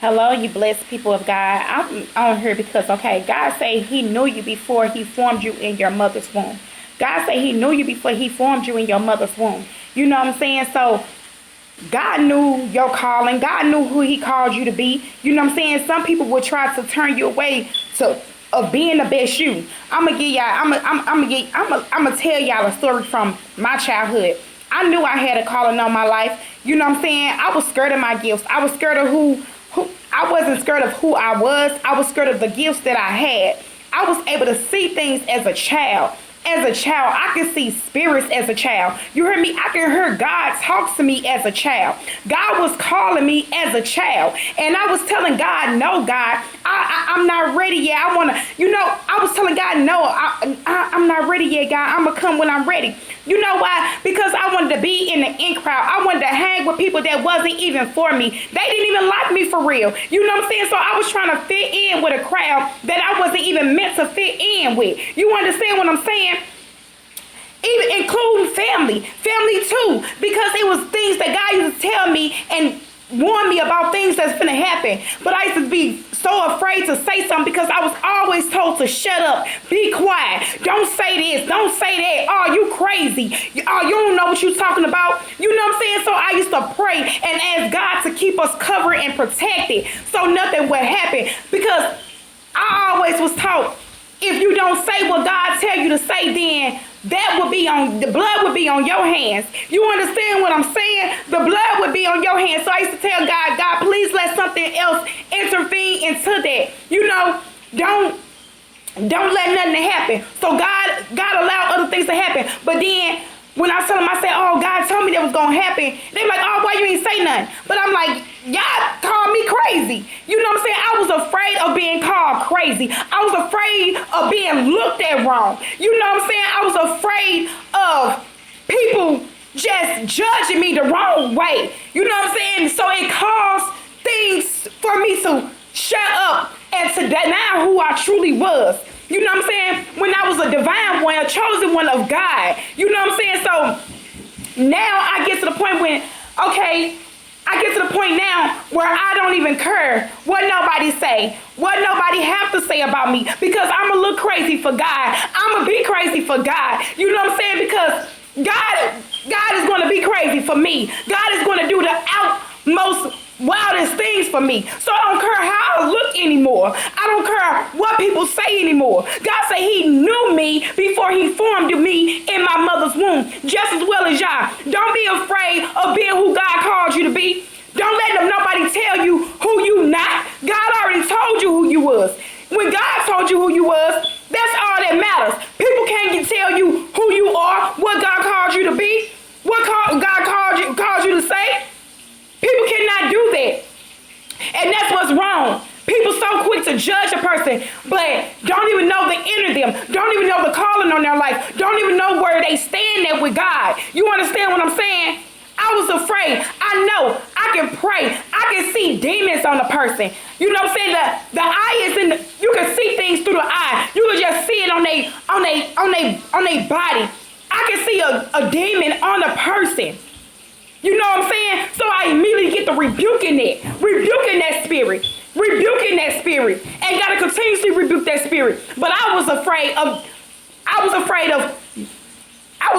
Hello, you blessed people of God. I'm on here because, okay, God say he knew you before he formed you in your mother's womb. God say he knew you before he formed you in your mother's womb. You know what I'm saying? So God knew your calling. God knew who he called you to be. You know what I'm saying? Some people will try to turn you away to of being the best you. I'm gonna tell y'all a story from my childhood. I knew I had a calling on my life. You know what I'm saying? I was scared of my gifts. I was scared of who I wasn't scared of who I was. I was scared of the gifts that I had. I was able to see things as a child. As a child, I could see spirits as a child. You heard me? I can hear God talk to me as a child. God was calling me as a child. And I was telling God, no, God, I'm not ready yet. I was telling God, no, I'm not ready yet, God. I'm going to come when I'm ready. You know why? Because I wanted to be in the in crowd. I wanted to hang with people that wasn't even for me. They didn't even like me for real. You know what I'm saying? So I was trying to fit in with a crowd that I wasn't even meant to fit in with. You understand what I'm saying? Even including family too, because it was things that God used to tell me and warn me about things that's gonna happen. But I used to be so afraid to say something because I was always told to shut up, be quiet, don't say this, don't say that. Oh, you crazy. Oh, you don't know what you're talking about. You know what I'm saying? So I used to pray and ask God to keep us covered and protected so nothing would happen. Because I always was taught, if you don't say what God tell you to say, then the blood would be on your hands. You understand what I'm saying? The blood would be on your hands. So I used to tell God, God, please let something else intervene into that. You know, don't let nothing happen. So God allowed other things to happen. But then when I told him, I said, oh, God told me that was going to happen. They were like, oh, why you ain't say nothing? But I'm like, y'all called me crazy. You know what I'm saying? I was afraid of being called crazy. I was afraid of being looked at wrong. You know what I'm saying? I was afraid of people just judging me the wrong way. You know what I'm saying? So it caused things for me to shut up and to deny who I truly was. You know what I'm saying? When I was a divine one, a chosen one of God. You know what I'm saying? So now I get to the point when, okay, I get to the point now where I don't even care what nobody say, what nobody have to say about me, because I'm a little crazy for God. I'm going to be crazy for God. You know what I'm saying? Because God is going to be crazy for me. God is going to do the outmost wildest things for me. So I don't care how I look anymore. I don't care what people say anymore. God said he knew me before he formed me in my mother's womb, just as well as y'all. Don't be afraid of being who God called you to be. Don't let nobody tell you who you not. God already told you who you was. When God told you who you was, that's all that matters. People can't tell you who you are, what God called you to be, what God called you to say. People cannot do that. And that's what's wrong. People so quick to judge a person, but don't even know the inner them. Don't even know the calling on their life. Don't even know where they stand at with God. You understand what I'm saying? I was afraid. I know. I can pray. I can see demons on a person. You know what I'm saying? The eye is in the, you can see things through the eye. You can just see it on their body. I can see a demon on a person. You know what I'm saying? So I immediately get to rebuking that spirit, and gotta continuously rebuke that spirit. But I was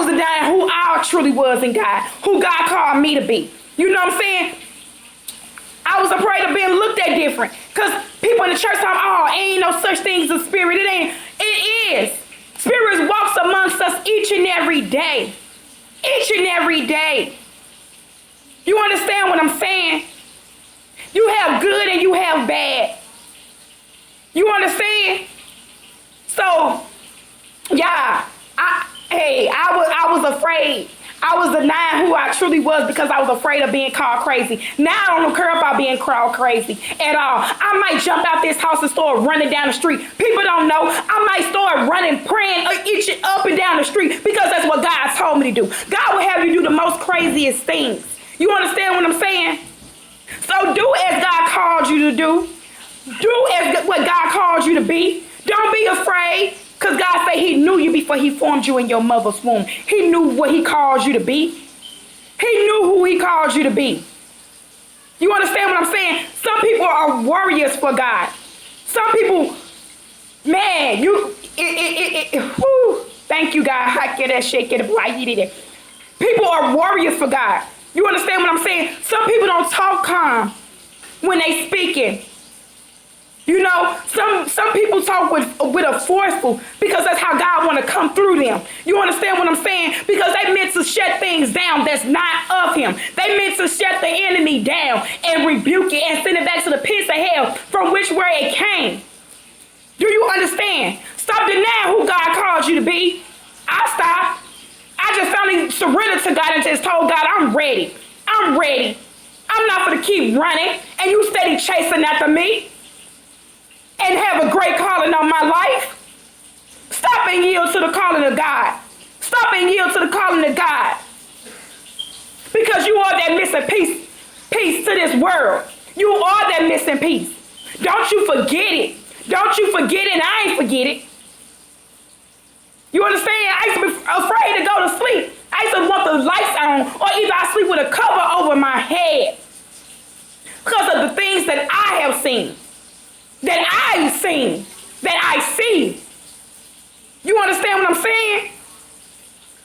denying who I truly was in God, who God called me to be. You know what I'm saying? I was afraid of being looked at different, because people in the church talking, oh, ain't no such thing as a spirit. It is. Spirits walks amongst us each and every day. Each and every day. You understand what I'm saying? You have good and you have bad. You understand? So, yeah, I was afraid. I was denying who I truly was because I was afraid of being called crazy. Now I don't care about being called crazy at all. I might jump out this house and start running down the street. People don't know. I might start running, praying, itching up and down the street, because that's what God told me to do. God will have you do the most craziest things. You understand what I'm saying? So do as God called you to do. Do as what God called you to be. Don't be afraid, because God said he knew you before he formed you in your mother's womb. He knew what he called you to be. He knew who he called you to be. You understand what I'm saying? Some people are warriors for God. Some people, man, whew, thank you, God. I get that shit, get it, boy, you did it. People are warriors for God. You understand what I'm saying? Some people don't talk calm when they speaking. You know, some people talk with a forceful because that's how God want to come through them. You understand what I'm saying? Because they meant to shut things down that's not of him. They meant to shut the enemy down and rebuke it and send it back to the pits of hell from which where it came. Do you understand? Stop denying who God called you to be. I stopped. I just finally surrendered to God and just told God, I'm ready. I'm ready. I'm not going to keep running and you steady chasing after me and have a great calling on my life. Stop and yield to the calling of God. Stop and yield to the calling of God. Because you are that missing piece to this world. You are that missing piece. Don't you forget it. Don't you forget it, and I ain't forget it. You understand? I used to be afraid to go to sleep. I used to want the lights on, or either I sleep with a cover over my head. Because of the things that I have seen. That I see. You understand what I'm saying?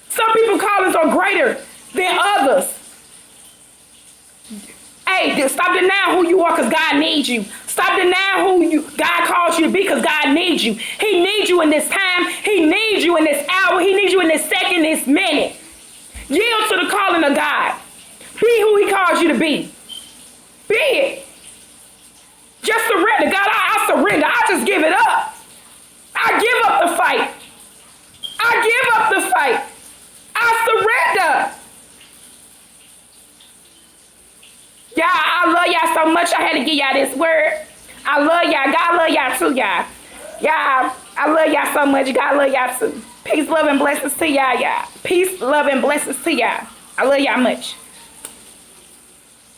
Some people's callings are greater than others. Hey, stop denying who you are because God needs you. Stop denying who God calls you to be because God needs you. He needs you in this time. He needs you in this hour. He needs you in this second, this minute. Yield to the calling of God. Be who he calls you to be. Be it. Just surrender. God, I surrender. I just give it up. I give up the fight. I give up the fight. I surrender. Y'all, I love y'all so much. I had to give y'all this word. I love y'all. God love y'all too, y'all. Y'all, I love y'all so much. God love y'all too. Peace, love, and blessings to y'all, y'all. Peace, love, and blessings to y'all. I love y'all much.